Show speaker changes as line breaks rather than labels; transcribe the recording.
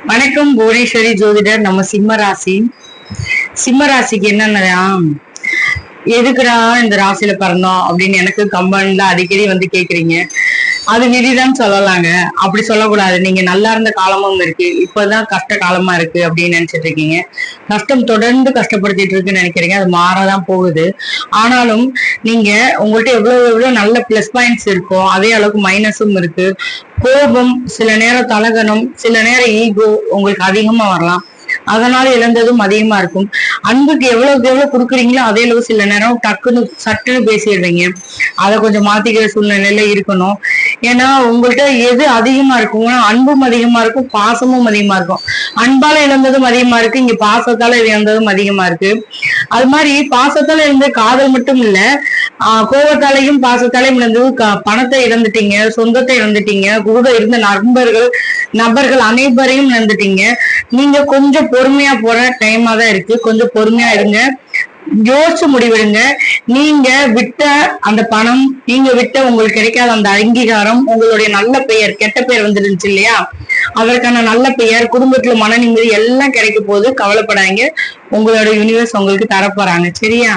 வணக்கம் புவனேஸ்வரி ஜோதிடர். நம்ம சிம்ம ராசிக்கு என்னன்னா, எதுக்குடா இந்த ராசியில பிறந்தோம் அப்படின்னு எனக்கு கம்பெனில அடிக்கடி வந்து கேக்குறீங்க. அது விதிதான் சொல்லலாங்க. அப்படி சொல்லக்கூடாது. நீங்க நல்லா இருந்த காலமும் இருக்கு, இப்பதான் கஷ்ட காலமா இருக்கு அப்படின்னு நினைச்சிட்டு இருக்கீங்க. கஷ்டம் தொடர்ந்து கஷ்டப்படுத்திட்டு இருக்குன்னு நினைக்கிறீங்க. அது மாறதான் போகுது. ஆனாலும் நீங்க உங்கள்ட்ட எவ்வளவு நல்ல பிளஸ் பாயிண்ட்ஸ் இருக்கோ அதே அளவுக்கு மைனஸும் இருக்கு. கோபம், சில நேரம் தலகனம், சில நேரம் ஈகோ உங்களுக்கு அதிகமா வரலாம். அதனால இழந்ததும் அதிகமா இருக்கும். அன்புக்கு எவ்வளவுக்கு எவ்வளவு கொடுக்குறீங்களோ அதே அளவு சில நேரம் டக்குன்னு சட்டுன்னு பேசிடுறீங்க. அதை கொஞ்சம் மாத்திக்கிற சூழ்நிலையில இருக்கணும். ஏன்னா உங்கள்கிட்ட எது அதிகமா இருக்கும்னா அன்பும் அதிகமா இருக்கும், பாசமும் அதிகமா இருக்கும். அன்பால இழந்ததும் அதிகமா இருக்கு, இங்க பாசத்தால இழந்ததும் அதிகமா இருக்கு. அது மாதிரி பாசத்தால இருந்த காதல் மட்டும் இல்ல, கோபத்தாலையும் பாசத்தாலையும் இழந்தது பணத்தை இழந்துட்டீங்க, சொந்தத்தை இழந்துட்டீங்க, கூட இருந்த நபர்கள் அனைவரையும் இழந்துட்டீங்க. நீங்க கொஞ்சம் பொறுமையா போற டைமா தான் இருக்கு. கொஞ்சம் பொறுமையா இருங்க, யோசிச்சு முடிவெடுங்க. நீங்க விட்ட அந்த பணம், நீங்க விட்ட உங்களுக்கு கிடைக்காத அந்த அங்கீகாரம், உங்களுடைய நல்ல பெயர், கெட்ட பெயர் வந்துருந்துச்சு இல்லையா, அதற்கான நல்ல பெயர், குடும்பத்துல மன நிம்மதி எல்லாம் கிடைக்க போது. கவலைப்படாங்க. உங்களோட யூனிவர்ஸ் உங்களுக்கு தரப்போறாங்க. சரியா?